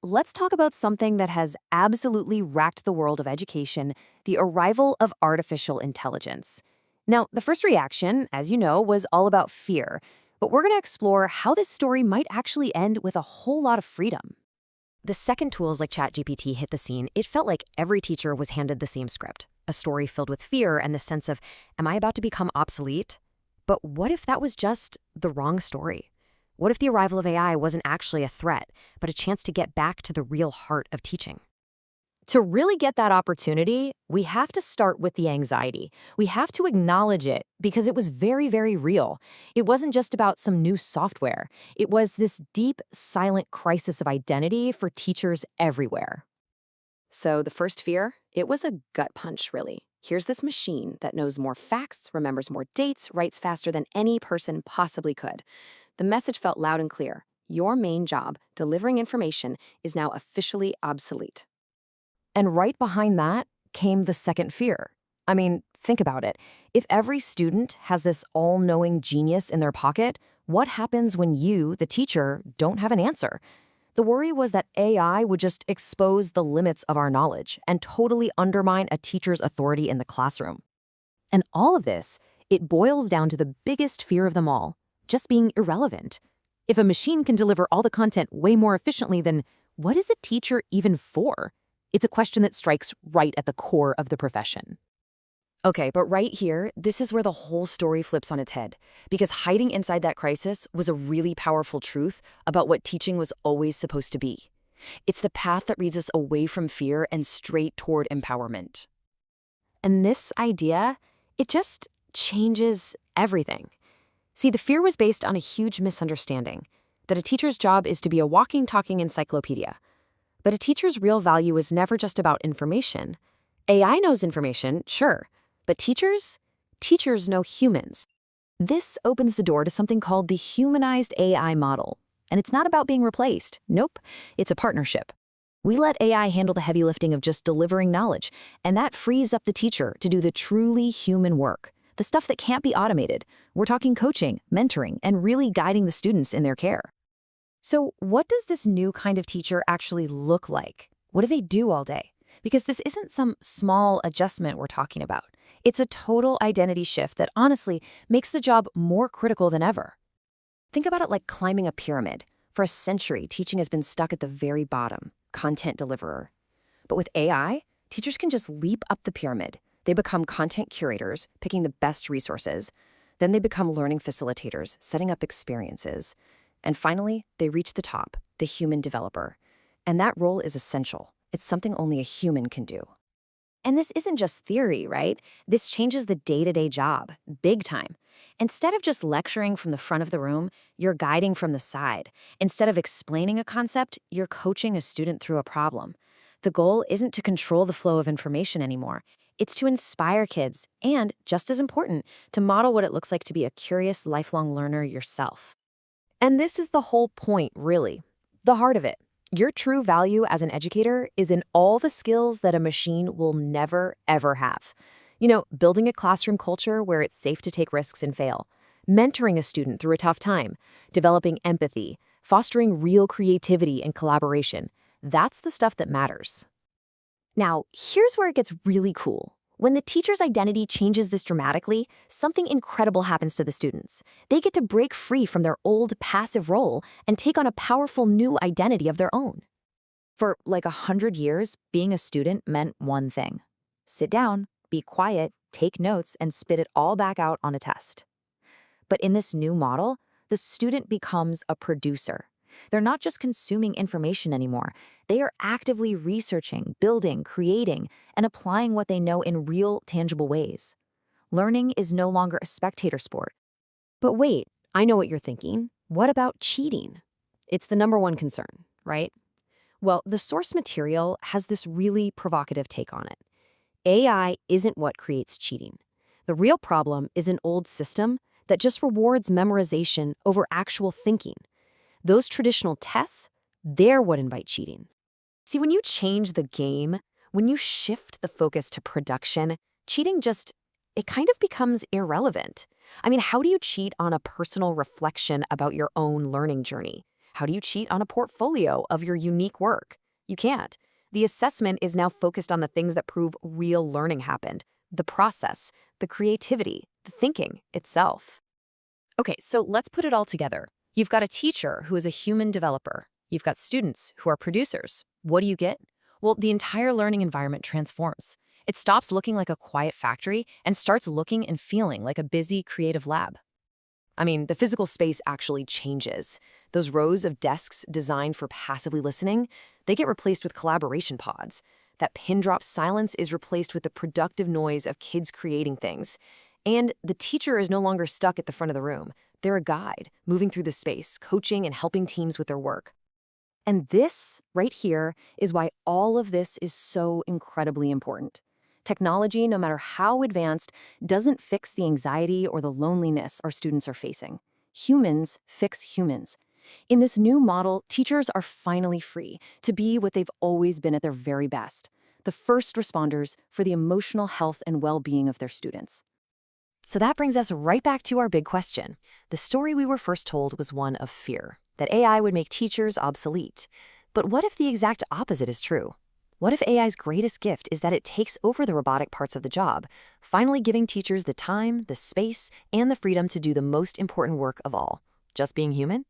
let's talk about something that has absolutely racked the world of education, the arrival of artificial intelligence. Now, the first reaction, as you know, was all about fear, but we're going to explore how this story might actually end with a whole lot of freedom. The second tools like ChatGPT hit the scene, it felt like every teacher was handed the same script, a story filled with fear and the sense of, am I about to become obsolete? But what if that was just the wrong story? What if the arrival of AI wasn't actually a threat, but a chance to get back to the real heart of teaching? To really get that opportunity, we have to start with the anxiety. We have to acknowledge it because it was very, very real. It wasn't just about some new software. It was this deep, silent crisis of identity for teachers everywhere. So the first fear, it was a gut punch, really. Here's this machine that knows more facts, remembers more dates, writes faster than any person possibly could. The message felt loud and clear. Your main job, delivering information, is now officially obsolete. And right behind that came the second fear. I mean, think about it. If every student has this all-knowing genius in their pocket, what happens when you, the teacher, don't have an answer? The worry was that AI would just expose the limits of our knowledge and totally undermine a teacher's authority in the classroom. And all of this, it boils down to the biggest fear of them all, just being irrelevant. If a machine can deliver all the content way more efficiently, then what is a teacher even for? It's a question that strikes right at the core of the profession. Okay, but right here, this is where the whole story flips on its head, because hiding inside that crisis was a really powerful truth about what teaching was always supposed to be. It's the path that leads us away from fear and straight toward empowerment. And this idea, it just changes everything. See, the fear was based on a huge misunderstanding, that a teacher's job is to be a walking, talking encyclopedia. But a teacher's real value is never just about information. AI knows information, sure, but teachers know humans. This opens the door to something called the Humanized AI model. And it's not about being replaced. Nope, it's a partnership. We let AI handle the heavy lifting of just delivering knowledge, and that frees up the teacher to do the truly human work, the stuff that can't be automated. We're talking coaching, mentoring, and really guiding the students in their care. So what does this new kind of teacher actually look like? What do they do all day? Because this isn't some small adjustment we're talking about. It's a total identity shift that honestly makes the job more critical than ever. Think about it like climbing a pyramid. For a century, teaching has been stuck at the very bottom, content deliverer. But with AI, teachers can just leap up the pyramid. They become content curators, picking the best resources. Then they become learning facilitators, setting up experiences. And finally, they reach the top, the human developer. And that role is essential. It's something only a human can do. And this isn't just theory, right? This changes the day-to-day job, big time. Instead of just lecturing from the front of the room, you're guiding from the side. Instead of explaining a concept, you're coaching a student through a problem. The goal isn't to control the flow of information anymore. It's to inspire kids and, just as important, to model what it looks like to be a curious, lifelong learner yourself. And this is the whole point, really. The heart of it. Your true value as an educator is in all the skills that a machine will never, ever have. You know, building a classroom culture where it's safe to take risks and fail, mentoring a student through a tough time, developing empathy, fostering real creativity and collaboration. That's the stuff that matters. Now, here's where it gets really cool. When the teacher's identity changes this dramatically, something incredible happens to the students. They get to break free from their old passive role and take on a powerful new identity of their own. For like 100 years, being a student meant one thing. Sit down, be quiet, take notes, and spit it all back out on a test. But in this new model, the student becomes a producer. They're not just consuming information anymore. They are actively researching, building, creating, and applying what they know in real, tangible ways. Learning is no longer a spectator sport. But wait, I know what you're thinking. What about cheating? It's the #1 concern, right? Well, the source material has this really provocative take on it. AI isn't what creates cheating. The real problem is an old system that just rewards memorization over actual thinking. Those traditional tests, they're what invite cheating. See, when you change the game, when you shift the focus to production, cheating it kind of becomes irrelevant. I mean, how do you cheat on a personal reflection about your own learning journey? How do you cheat on a portfolio of your unique work? You can't. The assessment is now focused on the things that prove real learning happened, the process, the creativity, the thinking itself. Okay, so let's put it all together. You've got a teacher who is a human developer. You've got students who are producers. What do you get? Well, the entire learning environment transforms. It stops looking like a quiet factory and starts looking and feeling like a busy, creative lab. I mean, the physical space actually changes. Those rows of desks designed for passively listening, they get replaced with collaboration pods. That pin-drop silence is replaced with the productive noise of kids creating things. And the teacher is no longer stuck at the front of the room. They're a guide, moving through the space, coaching and helping teams with their work. And this, right here, is why all of this is so incredibly important. Technology, no matter how advanced, doesn't fix the anxiety or the loneliness our students are facing. Humans fix humans. In this new model, teachers are finally free to be what they've always been at their very best, the first responders for the emotional health and well-being of their students. So that brings us right back to our big question. The story we were first told was one of fear, that AI would make teachers obsolete. But what if the exact opposite is true? What if AI's greatest gift is that it takes over the robotic parts of the job, finally giving teachers the time, the space, and the freedom to do the most important work of all, just being human?